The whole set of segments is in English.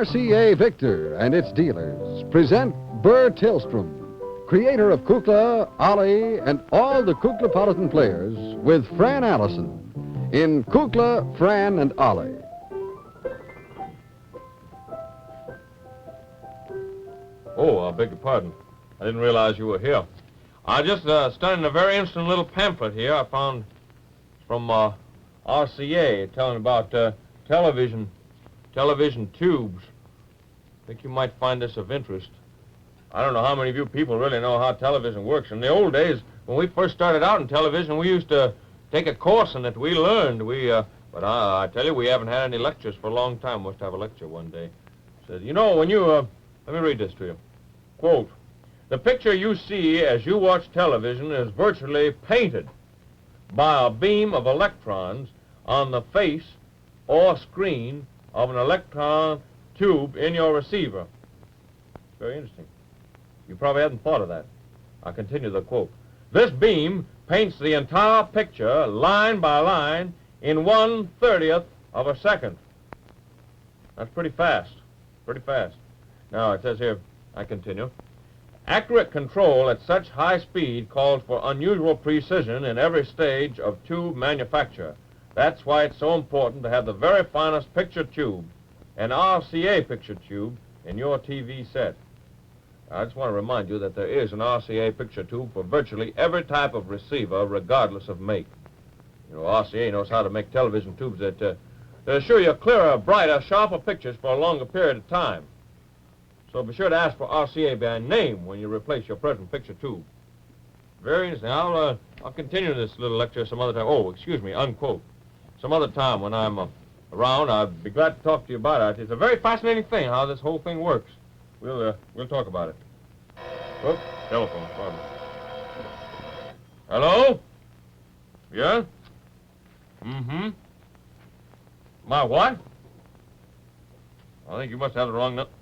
RCA Victor and its dealers present Burr Tillstrom, creator of Kukla, Ollie, and all the Kuklapolitan players, with Fran Allison in Kukla, Fran and Ollie. Oh, I beg your pardon. I didn't realize you were here. I just studied a very interesting little pamphlet here I found from RCA telling about television tubes. I think you might find this of interest. I don't know how many of you people really know how television works. In the old days, when we first started out in television, we used to take a course in it. We learned. But I tell you, we haven't had any lectures for a long time. Must have a lecture one day. Said, you know, when you, let me read this to you. Quote, "The picture you see as you watch television is virtually painted by a beam of electrons on the face or screen of an electron tube in your receiver." Very interesting. You probably hadn't thought of that. I'll continue the quote. "This beam paints the entire picture line by line in 1/30th of a second." That's pretty fast. Pretty fast. Now, it says here, I continue. "Accurate control at such high speed calls for unusual precision in every stage of tube manufacture. That's why it's so important to have the very finest picture tube, an RCA picture tube, in your TV set." I just want to remind you that there is an RCA picture tube for virtually every type of receiver, regardless of make. You know, RCA knows how to make television tubes that assure you clearer, brighter, sharper pictures for a longer period of time. So be sure to ask for RCA by name when you replace your present picture tube. Very interesting. I'll continue this little lecture some other time. Oh, excuse me, unquote. Some other time when I'm around, I'd be glad to talk to you about it. It's a very fascinating thing how this whole thing works. We'll talk about it. Oh, telephone, pardon. Hello? Yeah? Mm-hmm. My what? I think you must have the wrong number.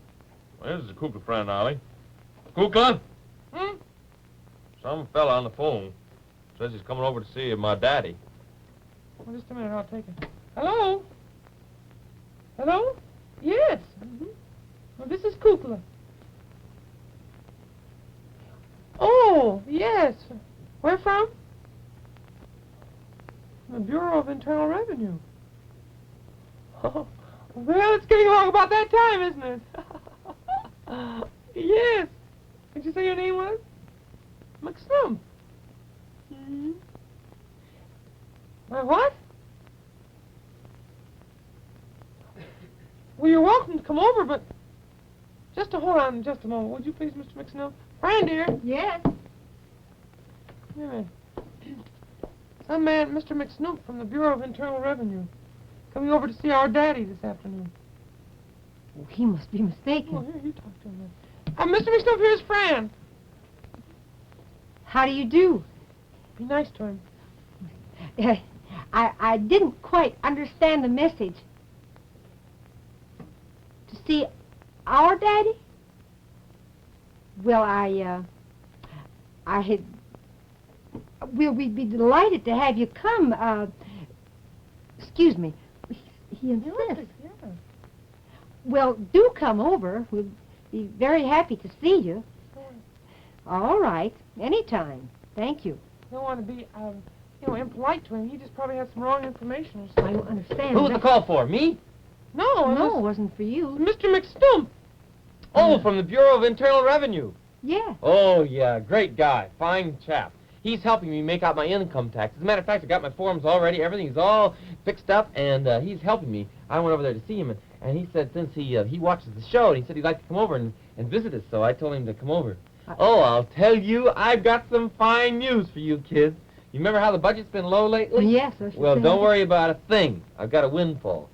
Well, this is Kukla, Fran and Ollie. Kukla? Some fella on the phone says he's coming over to see my daddy. Well, just a minute, I'll take it. Hello? Hello? Yes. Well, this is Kukla. Oh, yes. Where from? The Bureau of Internal Revenue. Oh, well, it's getting along about that time, isn't it? Yes. Did you say your name was? McSnum. My what? Well, you're welcome to come over, but just to hold on just a moment, would you please, Mr. McSnum? Fran, dear. Yes? Wait a minute. Some man, Mr. McSnoop from the Bureau of Internal Revenue, coming over to see our daddy this afternoon. Oh, he must be mistaken. Oh, here, you talk to him then. Mr. McSnoop, here's Fran. How do you do? Be nice to him. I didn't quite understand the message. To see our daddy? Well, we'd be delighted to have you come. Excuse me. He insists. Yeah. Well, do come over. We'll be very happy to see you. All right. Anytime. Thank you. I don't want to be, impolite to him. He just probably has some wrong information or I something. don't understand. Who was the call for? Me? No, it wasn't for you. Mr. McStump. Oh, from the Bureau of Internal Revenue. Yeah. Oh, yeah, great guy. Fine chap. He's helping me make out my income tax. As a matter of fact, I got my forms already. Everything's all fixed up, and he's helping me. I went over there to see him, and he said since he watches the show, and he said he'd like to come over and visit us, so I told him to come over. Oh, I'll tell you, I've got some fine news for you kids. You remember how the budget's been low lately? Yes, I should Well, say. don't worry about a thing. I've got a windfall.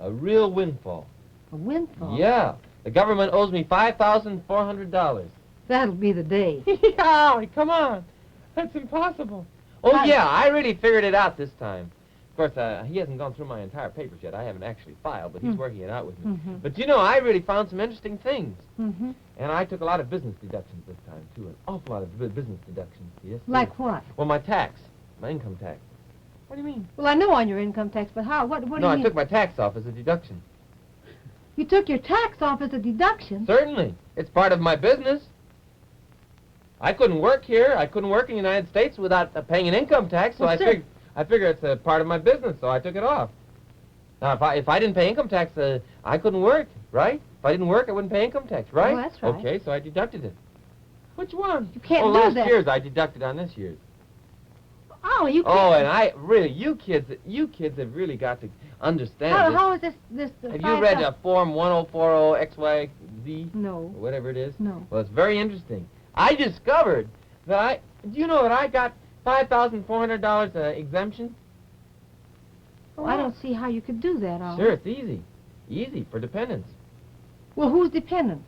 A real windfall. A windfall? Yeah. The government owes me $5,400. That'll be the day. Ollie, come on. That's impossible. Oh, yeah, I really figured it out this time. Of course, he hasn't gone through my entire papers yet. I haven't actually filed, but he's working it out with me. But, you know, I really found some interesting things. And I took a lot of business deductions this time, too. An awful lot of business deductions. Yes, Like what? Well, my tax. My income tax. What do you mean? Well, I know on your income tax, but how? What do you No, mean? I took my tax off as a deduction. You took your tax off as a deduction. Certainly. It's part of my business. I couldn't work here. I couldn't work in the United States without paying an income tax, so Well, I figure it's a part of my business, so I took it off. Now, if I didn't pay income tax, I couldn't work, right? If I didn't work, I wouldn't pay income tax, right? Oh, that's right. Okay, so I deducted it. Which one? You can't do last that. year's I deducted on this year's. Oh, you can't. Oh, and you kids have really got to understand this. How is this Have you read Form 1040 XYZ? No. Or whatever it is? No. Well, it's very interesting. I discovered that do you know that I got $5,400 exemption? Oh, I don't see how you could do that, Ollie. Sure, it's easy. Easy for dependents. Well, who's dependent?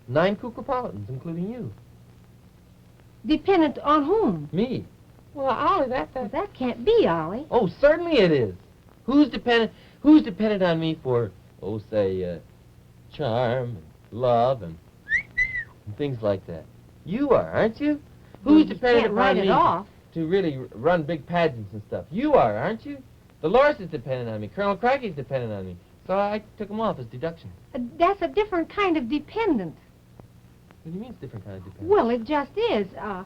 9 Kuklapolitans, including you. Dependent on whom? Me. Well, Ollie, Well, that can't be, Ollie. Oh, certainly it is. Who's dependent on me for, say, charm, and love, and things like that? You are, aren't you? Who's dependent can't write upon it me off. to really run big pageants and stuff? You are, aren't you? Dolores is dependent on me. Colonel Crackie's dependent on me. So I took them off as deduction. That's a different kind of dependent. What do you mean it's a different kind of dependent? Well, it just is. A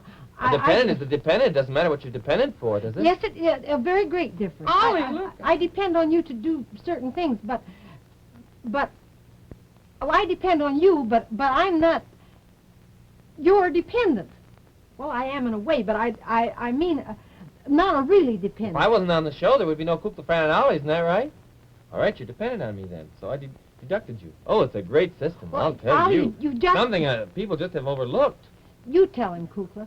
dependent is a dependent. It doesn't matter what you're dependent for, does it? Yes, a very great difference. Ollie, look. I depend on you to do certain things, but I depend on you, but I'm not your dependent. Well, I am in a way, but I mean, not a really dependent. If I wasn't on the show, there would be no Kukla, Fran and Ollie, isn't that right? All right, you're dependent on me then, so I deducted you. Oh, it's a great system, Well, I'll tell Ollie, you. just... Something people just have overlooked. You tell him, Kukla.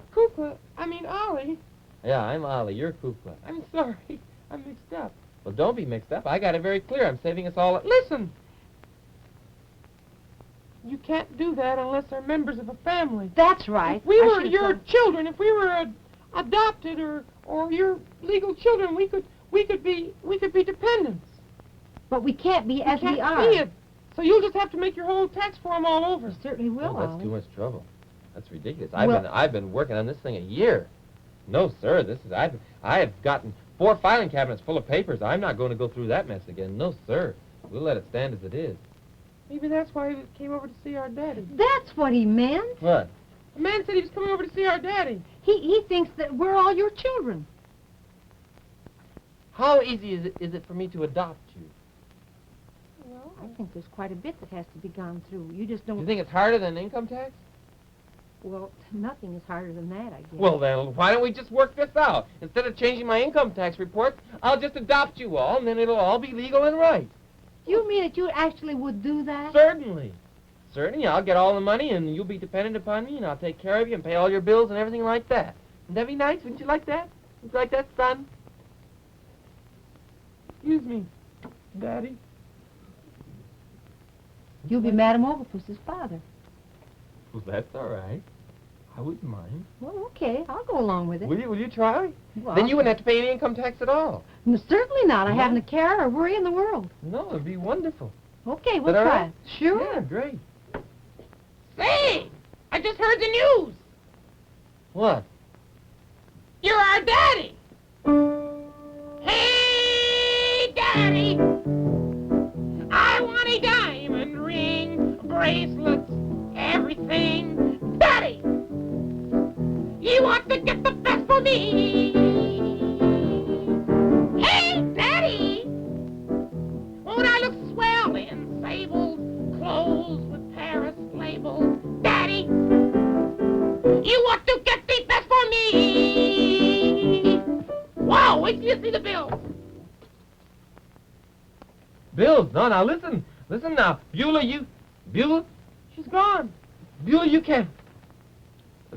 Ollie. Yeah, I'm Ollie, you're Kukla. I'm sorry. I'm mixed up. Well, don't be mixed up. I got it very clear. I'm saving us all... Listen. You can't do that unless they're members of a family. That's right. If we I were should've your told- children, if we were adopted or your legal children, we could be dependents. But we can't be as we can't are. be it. So you'll just have to make your whole tax form all over. Certainly will, Oh, that's Ollie. too much trouble. That's ridiculous. Well- I've been working on this thing a year. No, sir, I have gotten 4 filing cabinets full of papers. I'm not going to go through that mess again. No, sir. We'll let it stand as it is. Maybe that's why he came over to see our daddy. That's what he meant. What? The man said he was coming over to see our daddy. He thinks that we're all your children. How easy is it for me to adopt you? Well, I think there's quite a bit that has to be gone through. You just Do don't... you think it's harder than income tax? Well, nothing is harder than that, I guess. Well, then, why don't we just work this out? Instead of changing my income tax report, I'll just adopt you all, and then it'll all be legal and right. You mean that you actually would do that? Certainly. Certainly, I'll get all the money, and you'll be dependent upon me, and I'll take care of you and pay all your bills and everything like that. Wouldn't that be nice? Wouldn't you like that? Would you like that, son? excuse me, Daddy. You'll be Madam Overpuss's father. Well, that's all right. I wouldn't mind. Well, okay, I'll go along with it. Will you try? Well, Then you wouldn't have to pay any income tax at all. No, certainly not. I No? haven't a care or worry in the world. No, it'd be wonderful. Okay, we'll that all try. right? Sure. Yeah, great. Say, I just heard the news. What? You're our daddy. Hey, Daddy. I want a diamond ring, bracelets, everything. Daddy, you want to get the best for me. Hey, Daddy. Won't I look swell in sable clothes with Paris labels? Daddy, you want to get the best for me. Wow, wait till you see the bills. Bills? No, now listen. Listen now. Buelah, She's gone. Buelah, you can't.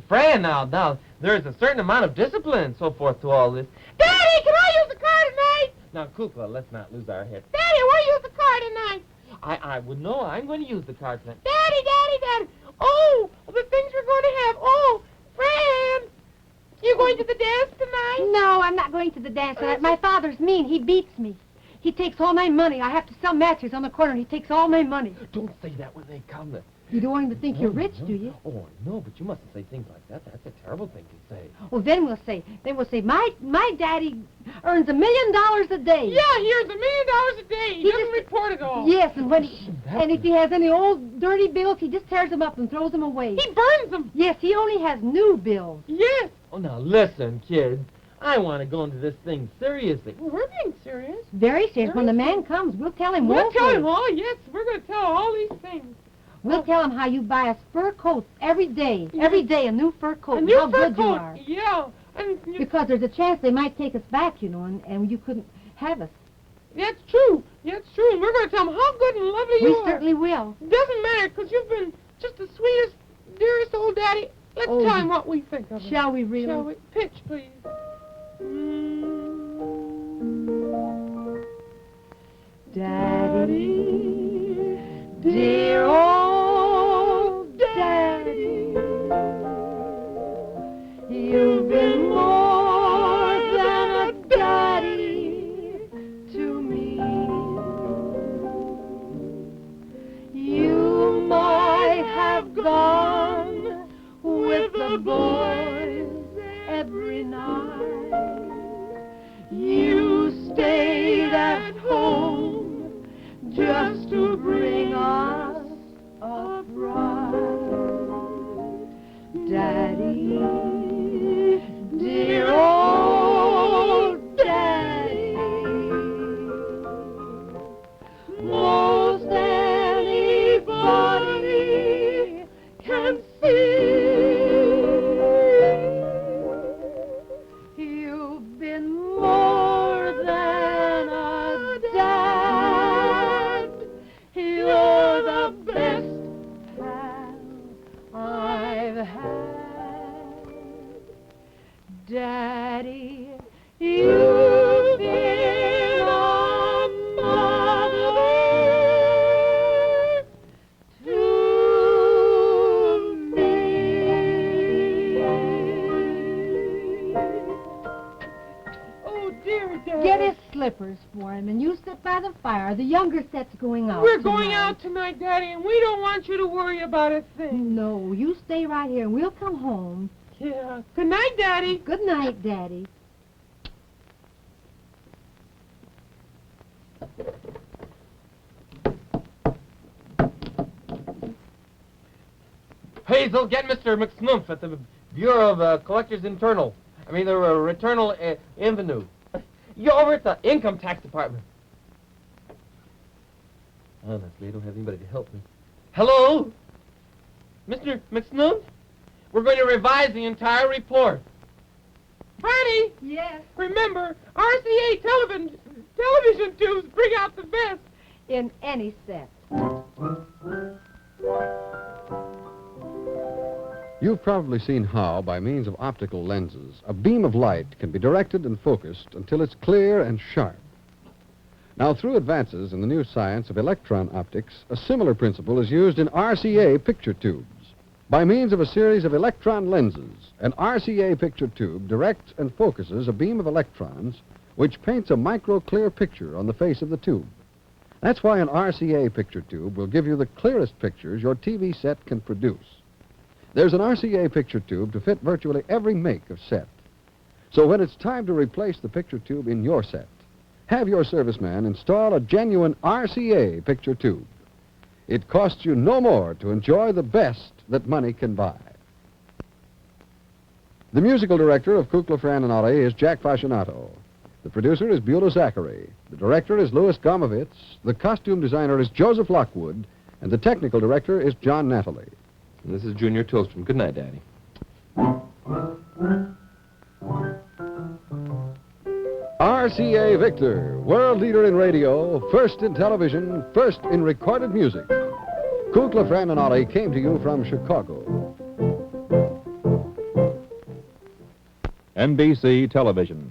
Fran, now, there's a certain amount of discipline and so forth to all this. Daddy, can I use the car tonight? Now, Kukla, let's not lose our head. Daddy, I want to use the car tonight. I would know. I'm going to use the card tonight. Daddy. Oh, the things we're going to have. Oh, Fran, you going to the dance tonight? No, I'm not going to the dance tonight. My father's mean. He beats me. He takes all my money. I have to sell matches on the corner, and he takes all my money. Don't say that when they come. You don't want him to think you're rich, do you? Oh, no, but you mustn't say things like that. That's a terrible thing to say. Well, then we'll say, my daddy earns $1 million a day. Yeah, he earns $1 million a day. He doesn't report it all. Yes, and if he has any old dirty bills, he just tears them up and throws them away. He burns them. Yes, he only has new bills. Yes. Oh, now listen, kids. I want to go into this thing seriously. Well, we're being serious. Very serious. When the man comes, we'll tell him. We'll won't tell we? him all. Yes, we're going to tell all these things. We'll tell him how you buy a fur coat every day. Yeah. Every day a new fur coat. A and new how fur good coat. you are. Yeah. Because there's a chance they might take us back, you know, and you couldn't have us. That's true. That's true. And we're going to tell them how good and lovely you We are. certainly will. It doesn't matter, because you've been just the sweetest, dearest old daddy. Let's Oh, tell him what we think of him. Shall we really? Shall we? Pitch, please. Daddy, dear old Daddy, you've been more than a daddy to me. You might have gone with the boys every night. You stayed at home just to bring us a bride. Daddy, dear old Daddy, most anybody can see. You've been more than a dad. You're the best pal I've had. Daddy, you've been a mother to me. Oh, dear Daddy. Get his slippers for him, and you sit by the fire. The younger set's going out. We're going tonight. out tonight, Daddy, and we don't want you to worry about a thing. No, you stay right here, and we'll come home. Yeah. Good night, Daddy. Good night, Daddy. Hazel, get Mr. McSnumph at the Bureau of Collectors Internal. I mean, the Returnal Invenue. You're over at the Income Tax Department. Honestly, I don't have anybody to help me. Hello? Mr. McSnumph? We're going to revise the entire report. Honey, Yes. remember, RCA television tubes bring out the best. In any set. You've probably seen how, by means of optical lenses, a beam of light can be directed and focused until it's clear and sharp. Now, through advances in the new science of electron optics, a similar principle is used in RCA picture tubes. By means of a series of electron lenses, an RCA picture tube directs and focuses a beam of electrons which paints a micro-clear picture on the face of the tube. That's why an RCA picture tube will give you the clearest pictures your TV set can produce. There's an RCA picture tube to fit virtually every make of set. So when it's time to replace the picture tube in your set, have your serviceman install a genuine RCA picture tube. It costs you no more to enjoy the best that money can buy. The musical director of Kukla, Fran and Ollie is Jack Fascinato. The producer is Buelah Zachary. The director is Louis Gomovitz. The costume designer is Joseph Lockwood. And the technical director is John Nathalie. This is Junior Tillstrom. Good night, Daddy. RCA Victor, world leader in radio, first in television, first in recorded music. Kukla, Fran and Ollie came to you from Chicago. NBC Television.